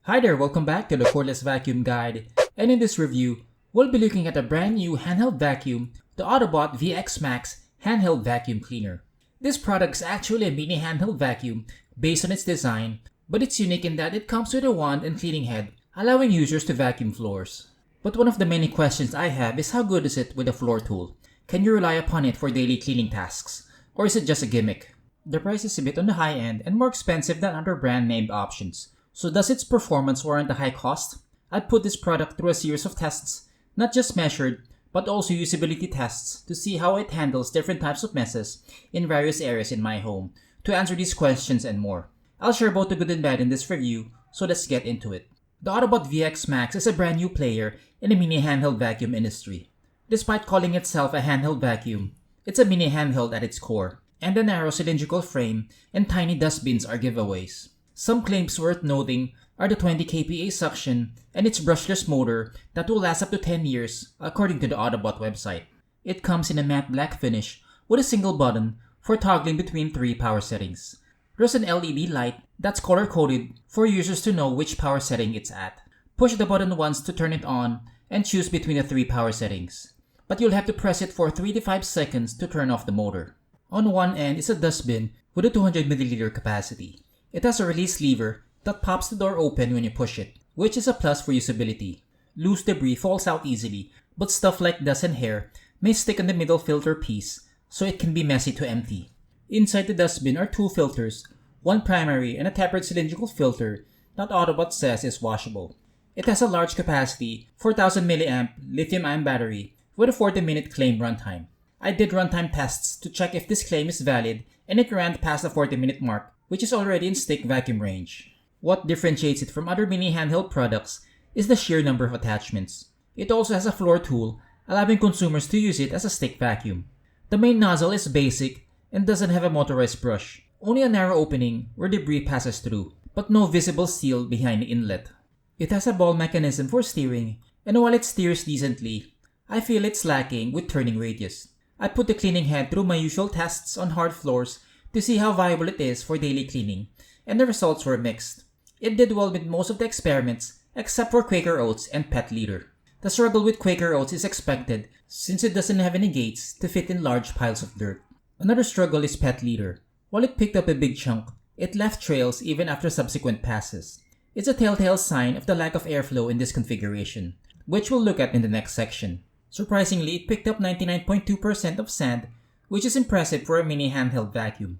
Hi there, welcome back to the Cordless Vacuum Guide, and in this review, we'll be looking at a brand new handheld vacuum, the Autobot VX Max Handheld Vacuum Cleaner. This product is actually a mini handheld vacuum based on its design, but it's unique in that it comes with a wand and cleaning head, allowing users to vacuum floors. But one of the many questions I have is how good is it with a floor tool? Can you rely upon it for daily cleaning tasks? Or is it just a gimmick? The price is a bit on the high end and more expensive than other brand name options. So does its performance warrant the high cost? I'd put this product through a series of tests, not just measured, but also usability tests to see how it handles different types of messes in various areas in my home. To answer these questions and more, I'll share both the good and bad in this review, so let's get into it. The Autobot VX Max is a brand new player in the mini handheld vacuum industry. Despite calling itself a handheld vacuum, it's a mini handheld at its core, and the narrow cylindrical frame and tiny dustbins are giveaways. Some claims worth noting are the 20 kPa suction and its brushless motor that will last up to 10 years according to the Autobot website. It comes in a matte black finish with a single button for toggling between 3 power settings. There's an LED light that's color-coded for users to know which power setting it's at. Push the button once to turn it on and choose between the 3 power settings. But you'll have to press it for 3 to 5 seconds to turn off the motor. On one end is a dustbin with a 200ml capacity. It has a release lever that pops the door open when you push it, which is a plus for usability. Loose debris falls out easily, but stuff like dust and hair may stick on the middle filter piece, so it can be messy to empty. Inside the dustbin are 2 filters, one primary and a tapered cylindrical filter that Autobot says is washable. It has a large capacity 4000 mAh lithium-ion battery with a 40-minute claim runtime. I did runtime tests to check if this claim is valid, and it ran past the 40-minute mark, which is already in stick vacuum range. What differentiates it from other mini handheld products is the sheer number of attachments. It also has a floor tool, allowing consumers to use it as a stick vacuum. The main nozzle is basic and doesn't have a motorized brush, only a narrow opening where debris passes through, but no visible seal behind the inlet. It has a ball mechanism for steering, and while it steers decently, I feel it's lacking with turning radius. I put the cleaning head through my usual tests on hard floors to see how viable it is for daily cleaning, and the results were mixed. It did well with most of the experiments, except for Quaker Oats and Pet Litter. The struggle with Quaker Oats is expected since it doesn't have any gates to fit in large piles of dirt. Another struggle is Pet Litter. While it picked up a big chunk, it left trails even after subsequent passes. It's a telltale sign of the lack of airflow in this configuration, which we'll look at in the next section. Surprisingly, it picked up 99.2% of sand, which is impressive for a mini handheld vacuum.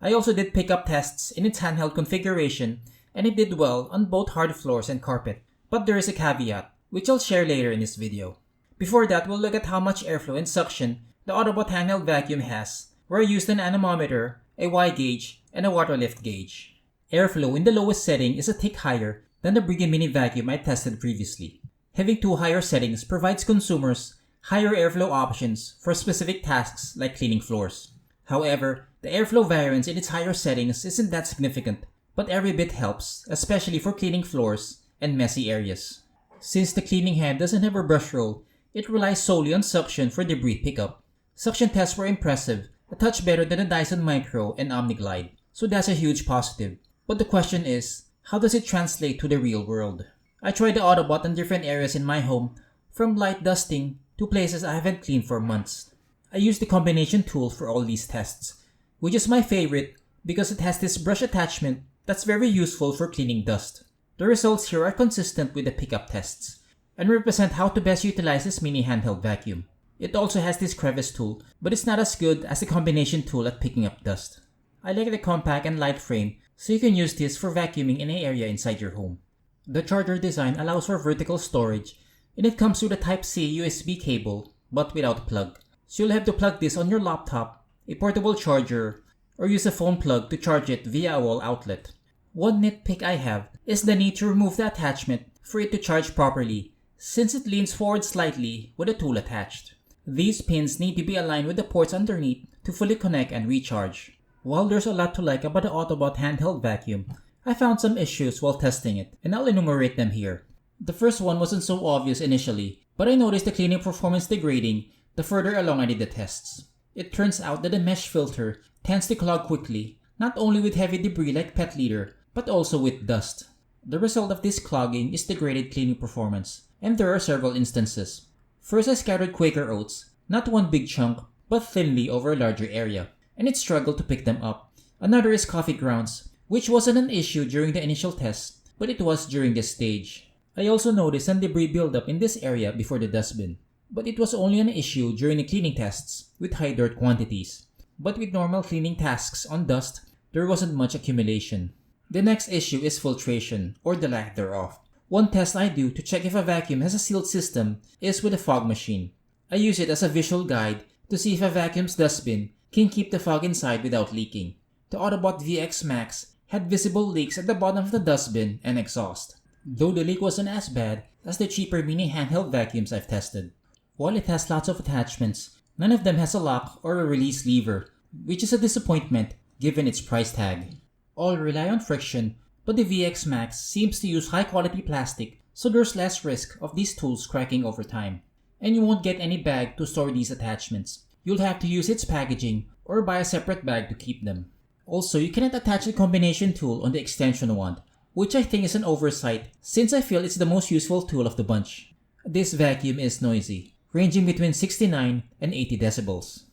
I also did pick up tests in its handheld configuration, and it did well on both hard floors and carpet. But there is a caveat, which I'll share later in this video. Before that, we'll look at how much airflow and suction the Autobot handheld vacuum has, where I used an anemometer, a Y gauge, and a water lift gauge. Airflow in the lowest setting is a tick higher than the Briggy Mini vacuum I tested previously. Having 2 higher settings provides consumers higher airflow options for specific tasks like cleaning floors. However, the airflow variance in its higher settings isn't that significant, but every bit helps, especially for cleaning floors and messy areas. Since the cleaning head doesn't have a brush roll, it relies solely on suction for debris pickup. Suction tests were impressive, a touch better than the Dyson Micro and OmniGlide, so that's a huge positive. But the question is, how does it translate to the real world? I tried the Autobot in different areas in my home, from light dusting to places I haven't cleaned for months. I used the combination tool for all these tests, which is my favorite because it has this brush attachment that's very useful for cleaning dust. The results here are consistent with the pickup tests and represent how to best utilize this mini handheld vacuum. It also has this crevice tool, but it's not as good as the combination tool at picking up dust. I like the compact and light frame, so you can use this for vacuuming any area inside your home. The charger design allows for vertical storage, and it comes with a Type-C USB cable, but without a plug. So you'll have to plug this on your laptop, a portable charger, or use a phone plug to charge it via a wall outlet. One nitpick I have is the need to remove the attachment for it to charge properly, since it leans forward slightly with a tool attached. These pins need to be aligned with the ports underneath to fully connect and recharge. While there's a lot to like about the Autobot handheld vacuum, I found some issues while testing it, and I'll enumerate them here. The first one wasn't so obvious initially, but I noticed the cleaning performance degrading the further along I did the tests. It turns out that the mesh filter tends to clog quickly, not only with heavy debris like pet litter, but also with dust. The result of this clogging is degraded cleaning performance, and there are several instances. First, I scattered Quaker oats, not one big chunk, but thinly over a larger area, and it struggled to pick them up. Another is coffee grounds, which wasn't an issue during the initial test, but it was during this stage. I also noticed some debris buildup in this area before the dustbin, but it was only an issue during the cleaning tests with high dirt quantities. But with normal cleaning tasks on dust, there wasn't much accumulation. The next issue is filtration, or the lack thereof. One test I do to check if a vacuum has a sealed system is with a fog machine. I use it as a visual guide to see if a vacuum's dustbin can keep the fog inside without leaking. The Autobot VX Max had visible leaks at the bottom of the dustbin and exhaust, though the leak wasn't as bad as the cheaper mini handheld vacuums I've tested. While it has lots of attachments, none of them has a lock or a release lever, which is a disappointment given its price tag. All rely on friction, but the VX Max seems to use high quality plastic, so there's less risk of these tools cracking over time. And you won't get any bag to store these attachments. You'll have to use its packaging or buy a separate bag to keep them. Also, you cannot attach the combination tool on the extension wand, which I think is an oversight since I feel it's the most useful tool of the bunch. This vacuum is noisy, ranging between 69 and 80 decibels.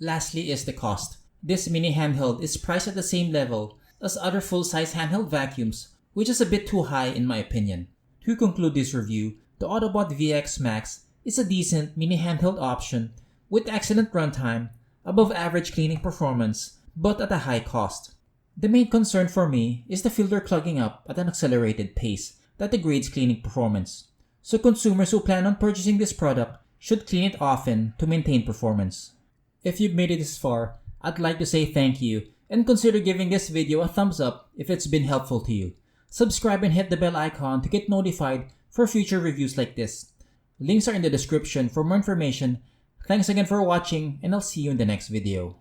Lastly is the cost. This mini handheld is priced at the same level as other full-size handheld vacuums, which is a bit too high in my opinion. To conclude this review, the Autobot VX Max is a decent mini handheld option with excellent runtime, above average cleaning performance, but at a high cost. The main concern for me is the filter clogging up at an accelerated pace that degrades cleaning performance. So consumers who plan on purchasing this product should clean it often to maintain performance. If you've made it this far, I'd like to say thank you and consider giving this video a thumbs up if it's been helpful to you. Subscribe and hit the bell icon to get notified for future reviews like this. Links are in the description for more information. Thanks again for watching, and I'll see you in the next video.